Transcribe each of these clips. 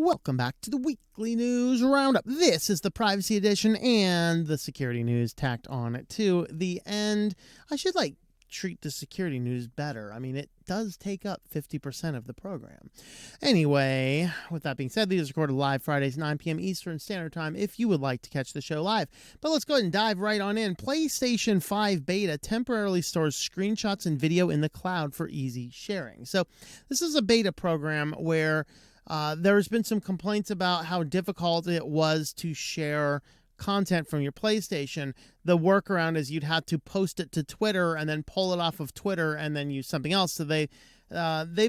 Welcome back to the Weekly News Roundup. This is the Privacy Edition and the security news tacked on it to the end. I should treat the security news better. I mean, it does take up 50% of the program. Anyway, with that being said, these are recorded live Fridays, 9 p.m. Eastern Standard Time if you would like to catch the show live. But let's go ahead and dive right on in. PlayStation 5 Beta temporarily stores screenshots and video in the cloud for easy sharing. So this is a beta program where there's been some complaints about how difficult it was to share content from your PlayStation. The workaround is you'd have to post it to Twitter and then pull it off of Twitter and then use something else. So they've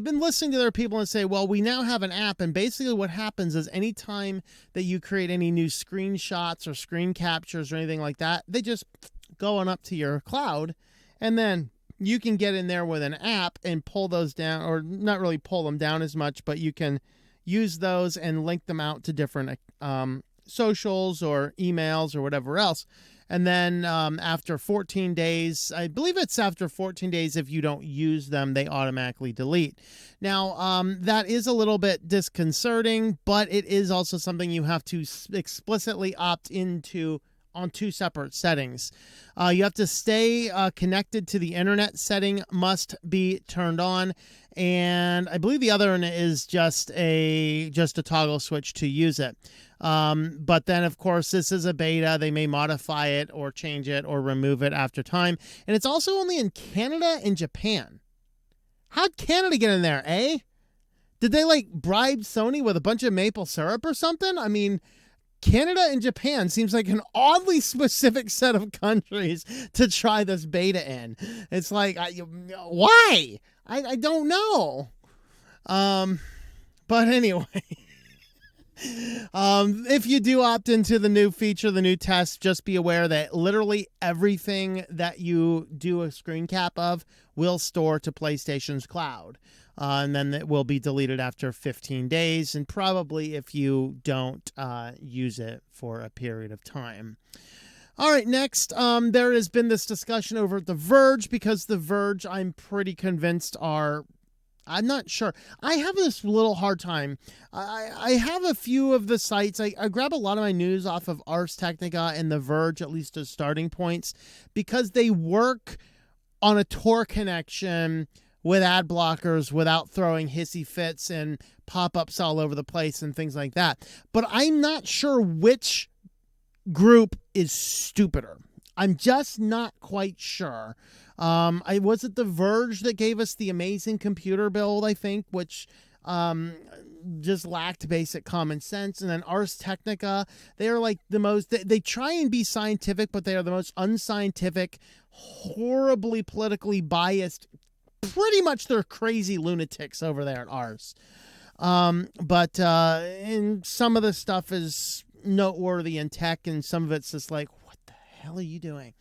been listening to their people and say, well, we now have an app. And basically what happens is anytime that you create any new screenshots or screen captures or anything like that, they just go on up to your cloud, and then you can get in there with an app and pull those down, or not really pull them down as much, but you can use those and link them out to different socials or emails or whatever else. And then after 14 days, I believe it's after 14 days, if you don't use them, they automatically delete. Now, that is a little bit disconcerting, but it is also something you have to explicitly opt into on two separate settings. You have to stay connected to the internet setting must be turned on, and I believe the other one is just a toggle switch to use it. But then, of course, this is a beta. They may modify it or change it or remove it after time. And it's also only in Canada and Japan. How'd Canada get in there, eh? Did they bribe Sony with a bunch of maple syrup or something? I mean, Canada and Japan seems like an oddly specific set of countries to try this beta in. It's like, why? I don't know. But anyway, if you do opt into the new feature, the new test, just be aware that literally everything that you do a screen cap of will store to PlayStation's cloud. And then it will be deleted after 15 days, and probably if you don't use it for a period of time. All right, next, there has been this discussion over at The Verge, because The Verge, I'm pretty convinced, I'm not sure. I have this little hard time. I have a few of the sites. I grab a lot of my news off of Ars Technica and The Verge, at least as starting points, because they work on a Tor connection with ad blockers without throwing hissy fits and pop-ups all over the place and things like that. But I'm not sure which group is stupider. I'm just not quite sure. Was it The Verge that gave us the amazing computer build, I think, which just lacked basic common sense. And then Ars Technica, they are the most, they try and be scientific, but they are the most unscientific, horribly politically biased. Pretty much they're crazy lunatics over there at Ars. But and some of the stuff is noteworthy in tech, and some of it's just what the hell are you doing?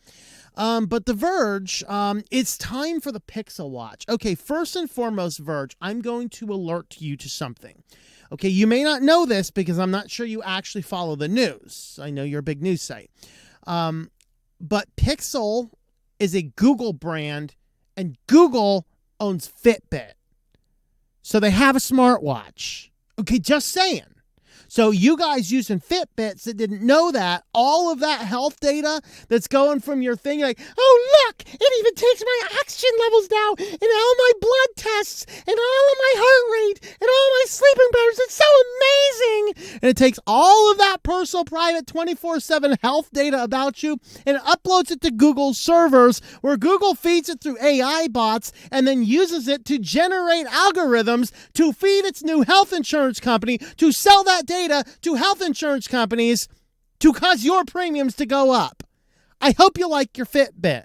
But The Verge, it's time for the Pixel Watch. Okay, first and foremost, Verge, I'm going to alert you to something. Okay, you may not know this because I'm not sure you actually follow the news. I know you're a big news site. But Pixel is a Google brand, and Google owns Fitbit. So they have a smartwatch. Okay, just saying. So you guys using Fitbits that didn't know that, all of that health data that's going from your thing, oh, look, it even takes my oxygen levels down and all my blood tests and all of my heart rate and all my sleeping patterns. It's so amazing. And it takes all of that personal, private, 24/7 health data about you and uploads it to Google's servers, where Google feeds it through AI bots and then uses it to generate algorithms to feed its new health insurance company to sell that data to health insurance companies to cause your premiums to go up. I hope you like your Fitbit.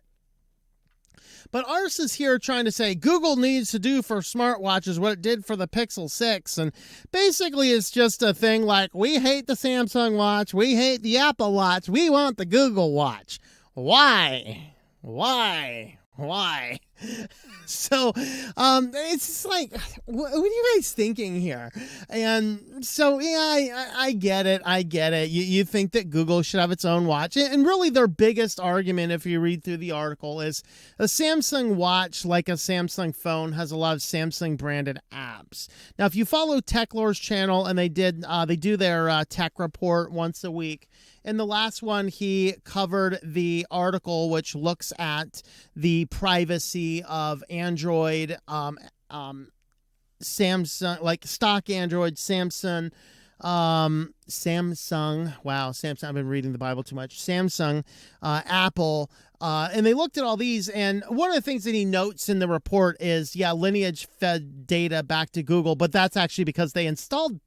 But Ars is here trying to say Google needs to do for smartwatches what it did for the Pixel 6. And basically it's just a thing we hate the Samsung Watch, we hate the Apple Watch, we want the Google Watch. Why? So it's just like, what are you guys thinking here? And so, yeah, I get it. I get it. You think that Google should have its own watch. And really their biggest argument, if you read through the article, is a Samsung watch, like a Samsung phone, has a lot of Samsung branded apps. Now, if you follow TechLore's channel, and they do their tech report once a week. In the last one, he covered the article which looks at the privacy of Android, Samsung, like stock Android, Samsung. Wow, Samsung. I've been reading the Bible too much. Samsung, Apple, and they looked at all these. And one of the things that he notes in the report is, yeah, Lineage fed data back to Google, but that's actually because they installed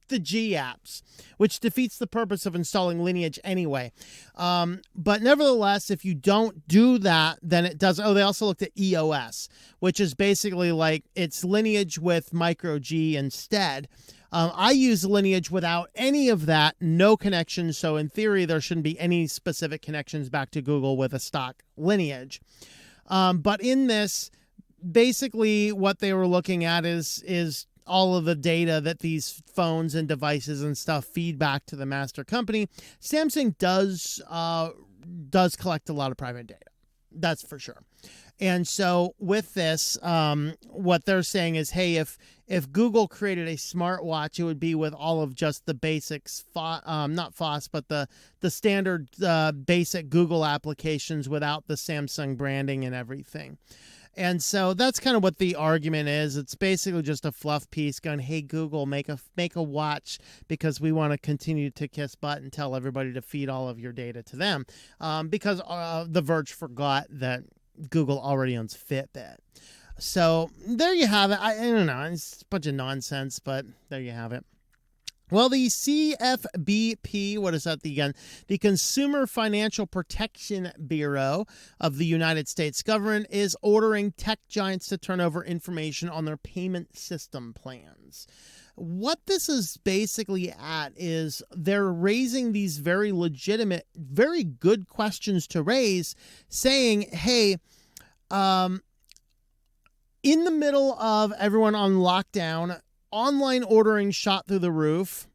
the G apps, which defeats the purpose of installing Lineage anyway. But nevertheless, if you don't do that, then it does. Oh, they also looked at EOS, which is basically like it's Lineage with micro G instead. I use Lineage without any of that, no connections. So in theory, there shouldn't be any specific connections back to Google with a stock Lineage. But in this, basically what they were looking at is all of the data that these phones and devices and stuff feed back to the master company. Samsung does collect a lot of private data. That's for sure. And so with this, what they're saying is, hey, if Google created a smartwatch, it would be with all of just the basics, not FOSS, but the standard basic Google applications without the Samsung branding and everything. And so that's kind of what the argument is. It's basically just a fluff piece going, hey, Google, make a watch because we want to continue to kiss butt and tell everybody to feed all of your data to them. Because the Verge forgot that Google already owns Fitbit. So there you have it. I don't know. It's a bunch of nonsense, but there you have it. Well, the CFPB, what is that again? The Consumer Financial Protection Bureau of the United States government is ordering tech giants to turn over information on their payment system plans. What this is basically at is they're raising these very legitimate, very good questions to raise, saying, hey, in the middle of everyone on lockdown, online ordering shot through the roof.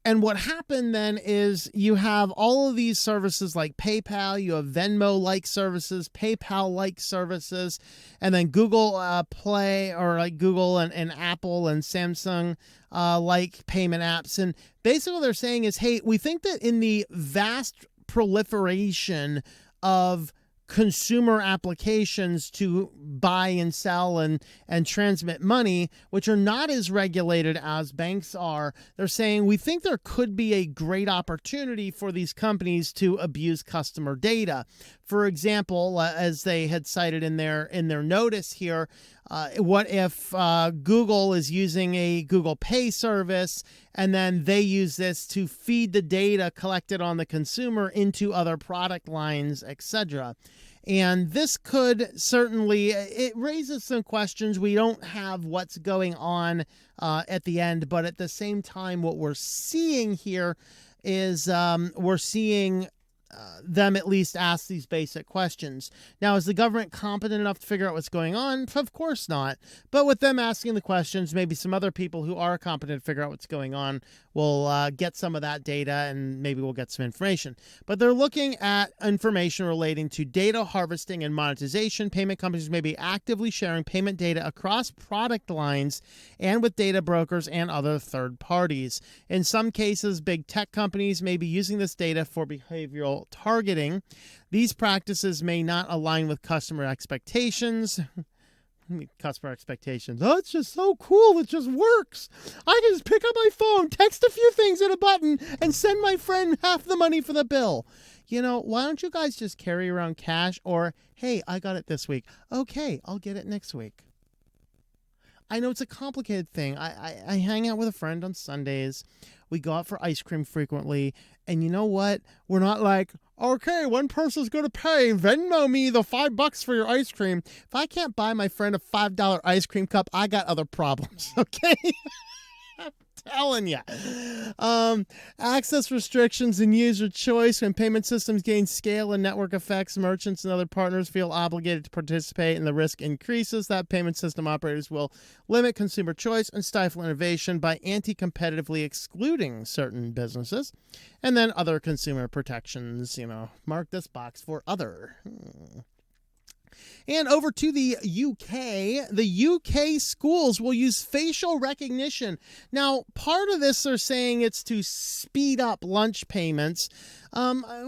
And what happened then is you have all of these services like PayPal, you have Venmo-like services, PayPal-like services, and then Google Play, or like Google and Apple and Samsung like payment apps. And basically what they're saying is, hey, we think that in the vast proliferation of consumer applications to buy and sell and transmit money, which are not as regulated as banks are, they're saying we think there could be a great opportunity for these companies to abuse customer data. For example, as they had cited in their notice here, what if Google is using a Google Pay service and then they use this to feed the data collected on the consumer into other product lines, etc. And this could certainly, it raises some questions. We don't have what's going on at the end, but at the same time, what we're seeing here is we're seeing them at least ask these basic questions. Now, is the government competent enough to figure out what's going on? Of course not. But with them asking the questions, maybe some other people who are competent to figure out what's going on will get some of that data, and maybe we'll get some information. But they're looking at information relating to data harvesting and monetization. Payment companies may be actively sharing payment data across product lines and with data brokers and other third parties. In some cases, big tech companies may be using this data for behavioral targeting. These practices may not align with customer expectations. Customer expectations. Oh, it's just so cool. It just works. I can just pick up my phone, text a few things in a button, and send my friend half the money for the bill. You know, why don't you guys just carry around cash? Or, hey, I got it this week. Okay, I'll get it next week. I know it's a complicated thing. I hang out with a friend on Sundays. We go out for ice cream frequently. And you know what? We're not like, okay, one person's going to pay. Venmo me the $5 for your ice cream. If I can't buy my friend a $5 ice cream cup, I got other problems, okay? telling you. Access restrictions and user choice. When payment systems gain scale and network effects, merchants and other partners feel obligated to participate, and the risk increases that payment system operators will limit consumer choice and stifle innovation by anti-competitively excluding certain businesses. And then other consumer protections, mark this box for other. And over to the UK. The UK schools will use facial recognition. Now, part of this they're saying it's to speed up lunch payments.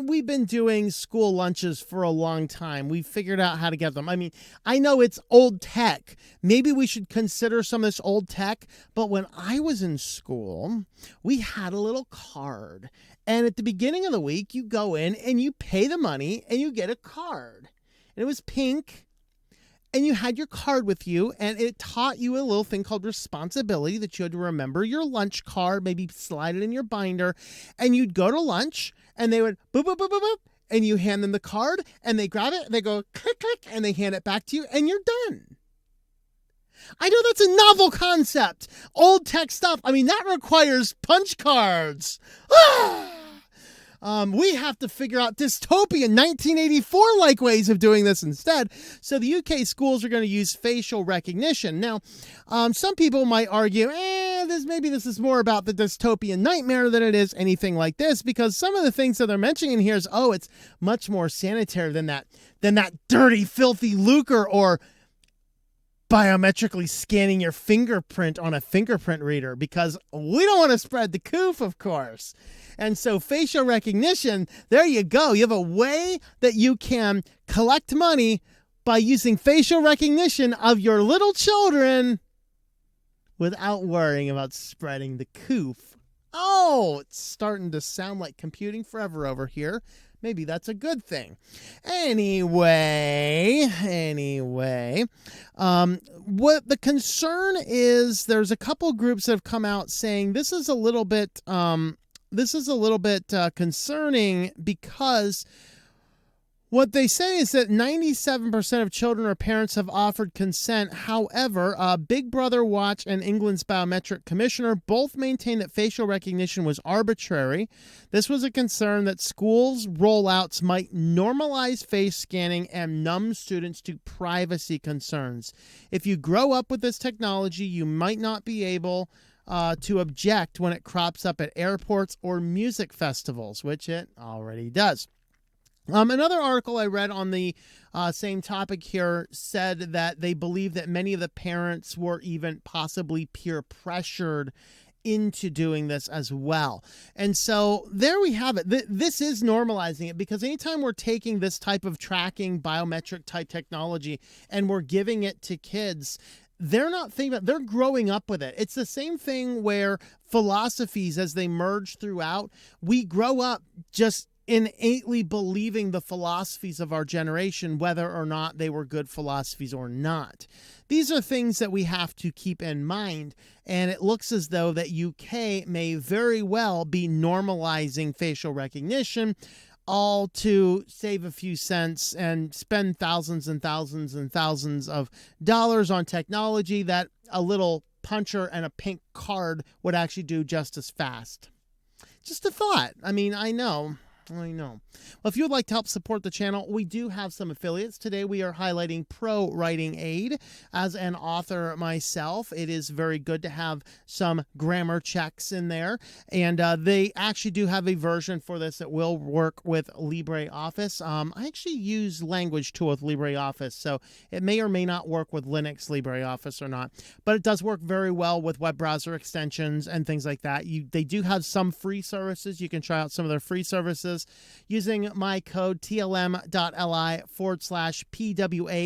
We've been doing school lunches for a long time. We've figured out how to get them. I mean, I know it's old tech. Maybe we should consider some of this old tech. But when I was in school, we had a little card. And at the beginning of the week, you go in and you pay the money and you get a card. And it was pink, and you had your card with you, and it taught you a little thing called responsibility, that you had to remember your lunch card, maybe slide it in your binder, and you'd go to lunch, and they would boop, boop, boop, boop, boop, and you hand them the card, and they grab it, and they go click, click, and they hand it back to you, and you're done. I know that's a novel concept. Old tech stuff. I mean, that requires punch cards. We have to figure out dystopian 1984-like ways of doing this instead. So the UK schools are going to use facial recognition. Now, some people might argue, maybe this is more about the dystopian nightmare than it is anything like this, because some of the things that they're mentioning here is, it's much more sanitary than that dirty, filthy lucre, or biometrically scanning your fingerprint on a fingerprint reader, because we don't want to spread the coof, of course. And so facial recognition, there you go. You have a way that you can collect money by using facial recognition of your little children without worrying about spreading the coof. It's starting to sound like computing forever over here. Maybe that's a good thing. Anyway, what the concern is, there's a couple groups that have come out saying this is a little bit concerning, because what they say is that 97% of children or parents have offered consent. However, Big Brother Watch and England's Biometric Commissioner both maintain that facial recognition was arbitrary. This was a concern that schools' rollouts might normalize face scanning and numb students to privacy concerns. If you grow up with this technology, you might not be able to object when it crops up at airports or music festivals, which it already does. Another article I read on the same topic here said that they believe that many of the parents were even possibly peer pressured into doing this as well. And so there we have it. This is normalizing it, because anytime we're taking this type of tracking biometric type technology and we're giving it to kids, they're not thinking about, they're growing up with it. It's the same thing where philosophies, as they merge throughout, we grow up just innately believing the philosophies of our generation, whether or not they were good philosophies or not. These are things that we have to keep in mind, and it looks as though that UK may very well be normalizing facial recognition, all to save a few cents and spend thousands and thousands and thousands of dollars on technology that a little puncher and a pink card would actually do just as fast. Just a thought. I mean, I know. Well, if you would like to help support the channel, we do have some affiliates. Today we are highlighting ProWritingAid. As an author myself, it is very good to have some grammar checks in there. And they actually do have a version for this that will work with LibreOffice. I actually use Language Tool with LibreOffice, so it may or may not work with Linux LibreOffice or not. But it does work very well with web browser extensions and things like that. They do have some free services. You can try out some of their free services. Using my code tlm.li/PWA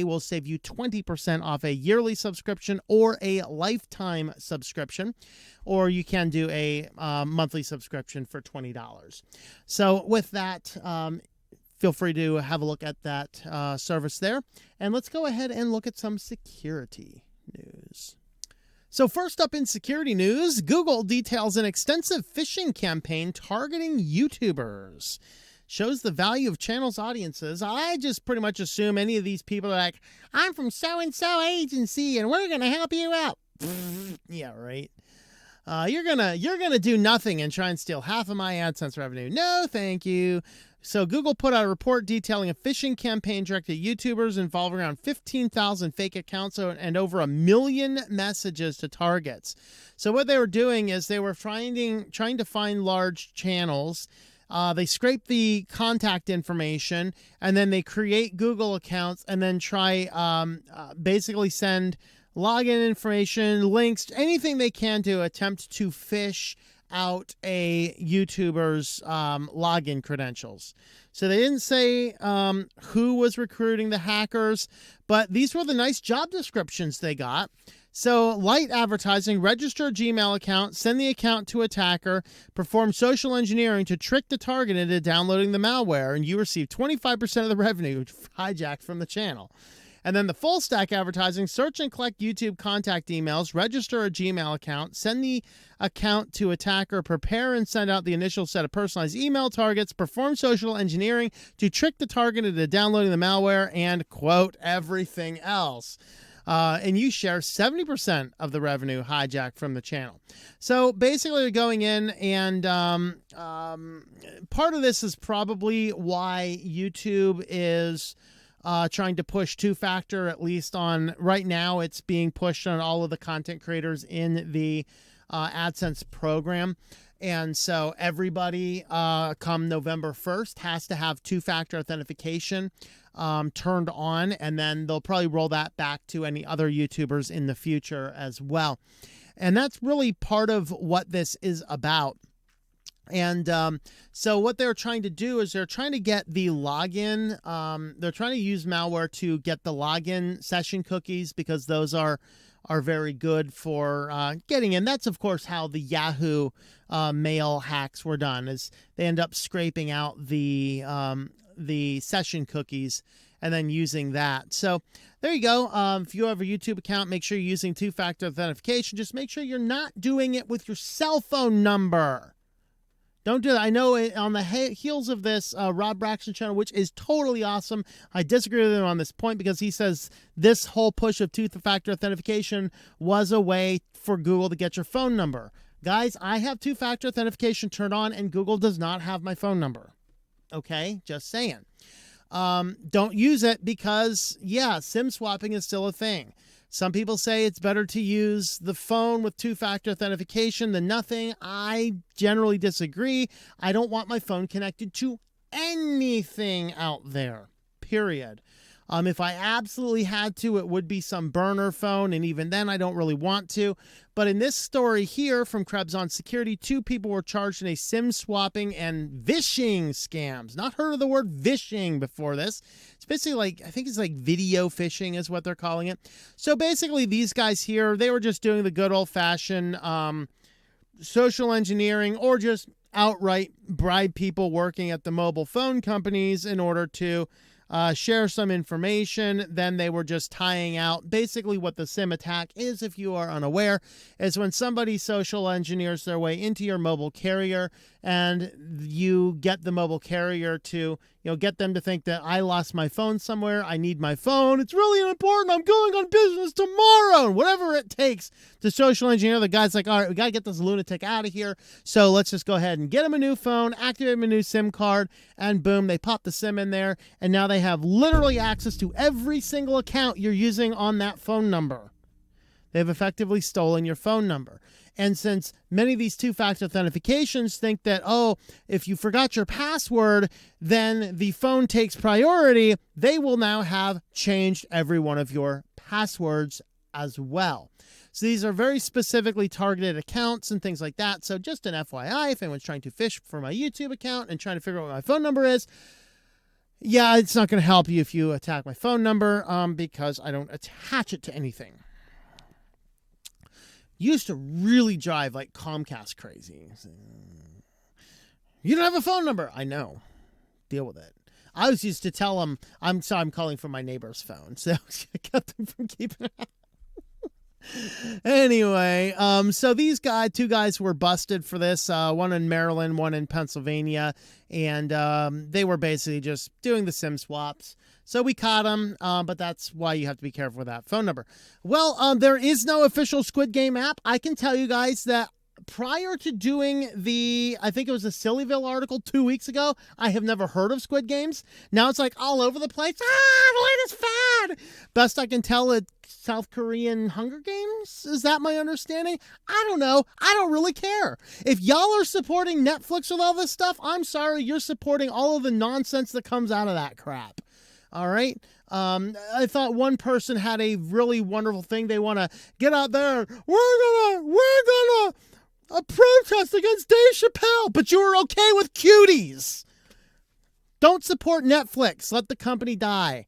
will save you 20% off a yearly subscription or a lifetime subscription, or you can do a monthly subscription for $20. So with that, feel free to have a look at that service there. And let's go ahead and look at some security news. So first up in security news, Google details an extensive phishing campaign targeting YouTubers. Shows the value of channels' audiences. I just pretty much assume any of these people are like, I'm from so-and-so agency and we're going to help you out. Yeah, right. You're gonna do nothing and try and steal half of my AdSense revenue. No, thank you. So Google put out a report detailing a phishing campaign directed at YouTubers involving around 15,000 fake accounts and over 1 million messages to targets. So what they were doing is they were trying to find large channels. They scrape the contact information, and then they create Google accounts, and then try basically send login information, links, anything they can to attempt to phish out a YouTuber's login credentials. So they didn't say who was recruiting the hackers, but these were the nice job descriptions they got. So light advertising, register a Gmail account, send the account to attacker, perform social engineering to trick the target into downloading the malware, and you receive 25% of the revenue hijacked from the channel. And then the full stack advertising, search and collect YouTube contact emails, register a Gmail account, send the account to attacker, prepare and send out the initial set of personalized email targets, perform social engineering to trick the target into downloading the malware, and quote, everything else. And you share 70% of the revenue hijacked from the channel. So basically they're going in, and part of this is probably why YouTube is trying to push two-factor, at least on right now. It's being pushed on all of the content creators in the AdSense program. And so everybody come November 1st has to have two-factor authentication turned on, and then they'll probably roll that back to any other YouTubers in the future as well. And that's really part of what this is about. And so what they're trying to do is they're trying to get the login. They're trying to use malware to get the login session cookies, because those are very good for getting in. That's, of course, how the Yahoo mail hacks were done, is they end up scraping out the session cookies and then using that. So there you go. If you have a YouTube account, make sure you're using two-factor authentication. Just make sure you're not doing it with your cell phone number. Don't do that. I know on the heels of this, Rob Braxton channel, which is totally awesome, I disagree with him on this point, because he says this whole push of two-factor authentication was a way for Google to get your phone number. Guys, I have two-factor authentication turned on, and Google does not have my phone number. Okay? Just saying. Don't use it because, yeah, SIM swapping is still a thing. Some people say it's better to use the phone with two-factor authentication than nothing. I generally disagree. I don't want my phone connected to anything out there, period. If I absolutely had to, it would be some burner phone, and even then I don't really want to. But in this story here from Krebs on Security, 2 people were charged in a SIM swapping and phishing scams. Not heard of the word phishing before this. It's basically like, I think it's like video phishing is what they're calling it. So basically these guys here, they were just doing the good old-fashioned social engineering, or just outright bribe people working at the mobile phone companies in order to share some information. Then they were just tying out. Basically what the SIM attack is, if you are unaware, is when somebody social engineers their way into your mobile carrier, and you get the mobile carrier to, get them to think that I lost my phone somewhere. I need my phone. It's really important. I'm going on business tomorrow. And whatever it takes to social engineer, the guy's like, all right, we got to get this lunatic out of here. So let's just go ahead and get him a new phone, activate him a new SIM card, and boom, they pop the SIM in there. And now they have literally access to every single account you're using on that phone number. They've effectively stolen your phone number. And since many of these two-factor authentications think that, oh, if you forgot your password, then the phone takes priority, they will now have changed every one of your passwords as well. So these are very specifically targeted accounts and things like that. So just an FYI, if anyone's trying to phish for my YouTube account and trying to figure out what my phone number is, yeah, it's not going to help you if you attack my phone number because I don't attach it to anything. Used to really drive like Comcast crazy. You don't have a phone number. I know. Deal with it. I was used to tell them, I'm sorry, I'm calling from my neighbor's phone. So I kept them from keeping it. Anyway, so these two guys were busted for this, one in Maryland, one in Pennsylvania, and they were basically just doing the SIM swaps. So we caught them, but that's why you have to be careful with that phone number. Well, there is no official Squid Game app. I can tell you guys that prior to doing I think it was a Sillyville article 2 weeks ago, I have never heard of Squid Games. Now it's like all over the place. The latest fad. Best I can tell, it's South Korean Hunger Games. Is that my understanding? I don't know. I don't really care. If y'all are supporting Netflix with all this stuff, I'm sorry, you're supporting all of the nonsense that comes out of that crap. All right. I thought one person had a really wonderful thing. They want to get out there. We're gonna protest against Dave Chappelle, but you were okay with cuties. Don't support Netflix. Let the company die.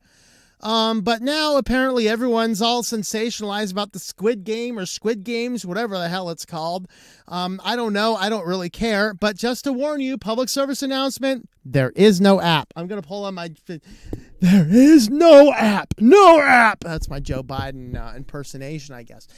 But now apparently everyone's all sensationalized about the Squid Game or Squid Games, whatever the hell it's called. I don't know. I don't really care. But just to warn you, public service announcement, there is no app. I'm going to pull on my... There is no app. No app. That's my Joe Biden impersonation, I guess.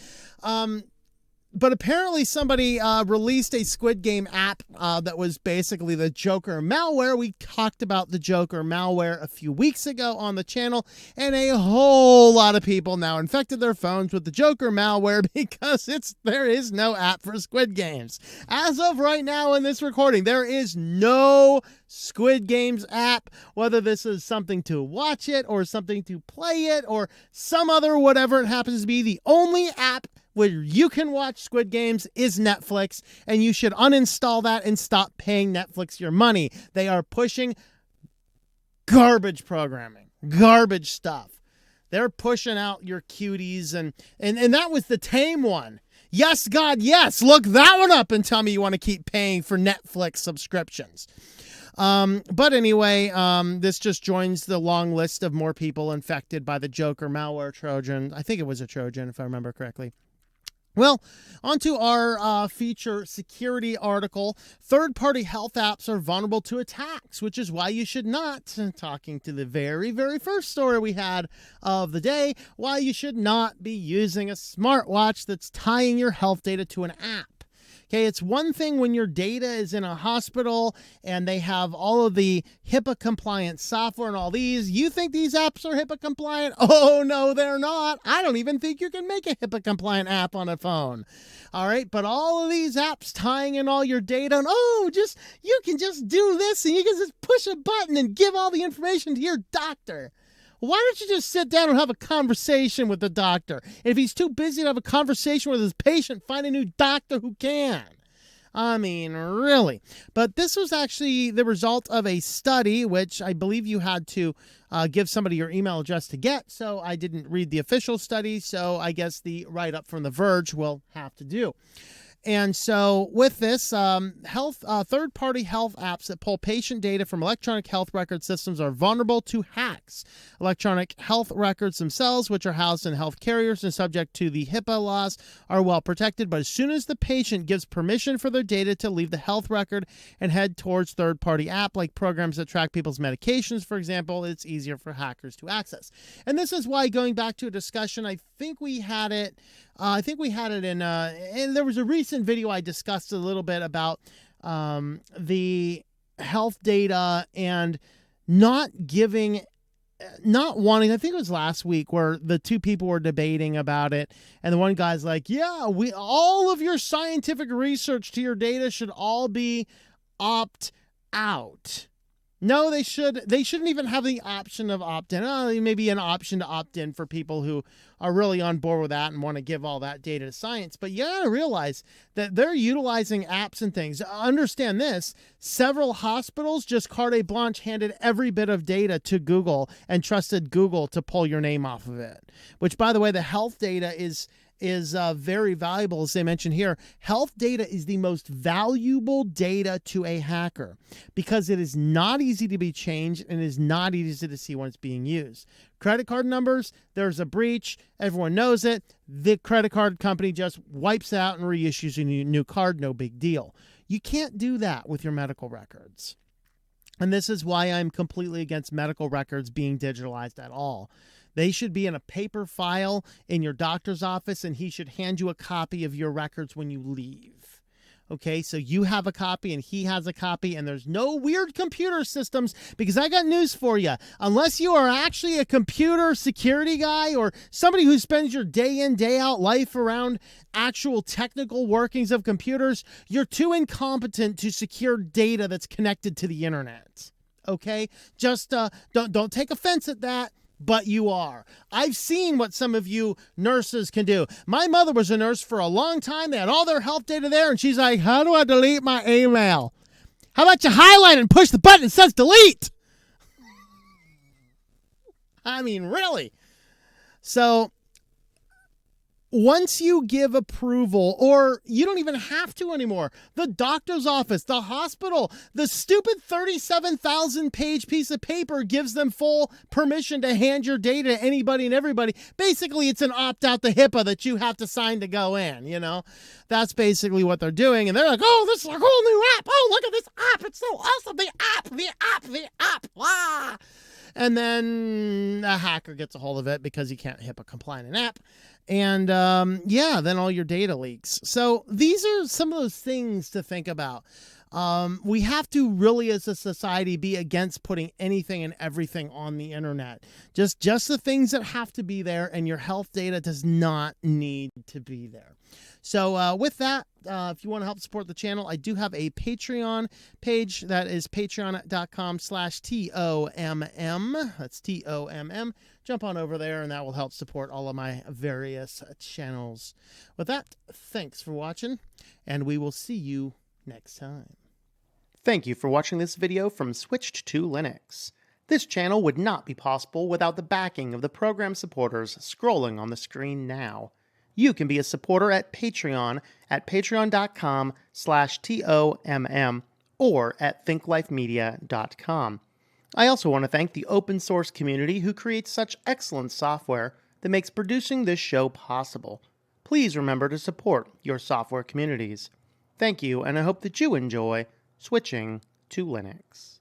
But apparently somebody released a Squid Game app that was basically the Joker malware. We talked about the Joker malware a few weeks ago on the channel, and a whole lot of people now infected their phones with the Joker malware because there is no app for Squid Games. As of right now in this recording, there is no Squid Games app, whether this is something to watch it or something to play it or some other whatever it happens to be. The only app where you can watch Squid Games is Netflix, and you should uninstall that and stop paying Netflix your money. They are pushing garbage programming, garbage stuff. They're pushing out your cuties, and that was the tame one. Yes, God, yes. Look that one up and tell me you want to keep paying for Netflix subscriptions. But anyway, this just joins the long list of more people infected by the Joker malware Trojan. I think it was a Trojan, if I remember correctly. Well, onto our feature security article. Third-party health apps are vulnerable to attacks, which is why you should not, talking to the very, very first story we had of the day, why you should not be using a smartwatch that's tying your health data to an app. Okay, it's one thing when your data is in a hospital and they have all of the HIPAA compliant software and all these. You think these apps are HIPAA compliant? Oh, no, they're not. I don't even think you can make a HIPAA compliant app on a phone. All right, but all of these apps tying in all your data and you can just do this and you can just push a button and give all the information to your doctor. Why don't you just sit down and have a conversation with the doctor? If he's too busy to have a conversation with his patient, find a new doctor who can. I mean, really. But this was actually the result of a study, which I believe you had to give somebody your email address to get. So I didn't read the official study, so I guess the write-up from The Verge will have to do. And so with this, third-party health apps that pull patient data from electronic health record systems are vulnerable to hacks. Electronic health records themselves, which are housed in health carriers and subject to the HIPAA laws, are well protected. But as soon as the patient gives permission for their data to leave the health record and head towards third-party app, like programs that track people's medications, for example, it's easier for hackers to access. And this is why, going back to a discussion, I think we had it in, and there was a recent video I discussed a little bit about the health data and not wanting, I think it was last week, where the two people were debating about it, and the one guy's like, yeah, all of your scientific research to your data should all be opt out. No, they shouldn't even have the option of opt-in. Maybe an option to opt-in for people who are really on board with that and want to give all that data to science. But you gotta realize that they're utilizing apps and things. Understand this, several hospitals just carte blanche handed every bit of data to Google and trusted Google to pull your name off of it. Which, by the way, the health data is very valuable, as they mentioned here. Health data is the most valuable data to a hacker because it is not easy to be changed and is not easy to see when it's being used. Credit card numbers, there's a breach, everyone knows it. The credit card company just wipes it out and reissues a new card, no big deal. You can't do that with your medical records. And this is why I'm completely against medical records being digitalized at all. They should be in a paper file in your doctor's office, and he should hand you a copy of your records when you leave. Okay, so you have a copy and he has a copy, and there's no weird computer systems, because I got news for you. Unless you are actually a computer security guy or somebody who spends your day in, day out life around actual technical workings of computers, you're too incompetent to secure data that's connected to the internet. Okay, just don't take offense at that. But you are. I've seen what some of you nurses can do. My mother was a nurse for a long time. They had all their health data there, and she's like, how do I delete my email? How about you highlight and push the button that says delete? I mean, really? So once you give approval, or you don't even have to anymore, the doctor's office, the hospital, the stupid 37,000-page piece of paper gives them full permission to hand your data to anybody and everybody. Basically, it's an opt-out to HIPAA that you have to sign to go in, you know? That's basically what they're doing, and they're like, oh, this is a whole new app. Oh, look at this app. It's so awesome. The app. Ah! And then a hacker gets a hold of it because you can't HIPAA compliant an app. And then all your data leaks. So these are some of those things to think about. We have to really, as a society, be against putting anything and everything on the internet. Just the things that have to be there, and your health data does not need to be there. So with that, if you want to help support the channel, I do have a Patreon page. That is patreon.com/TOMM. That's TOMM. Jump on over there, and that will help support all of my various channels. With that, thanks for watching, and we will see you next time. Thank you for watching this video from Switched to Linux. This channel would not be possible without the backing of the program supporters scrolling on the screen now. You can be a supporter at Patreon at patreon.com/TOMM or at thinklifemedia.com. I also want to thank the open source community who creates such excellent software that makes producing this show possible. Please remember to support your software communities. Thank you, and I hope that you enjoy switching to Linux.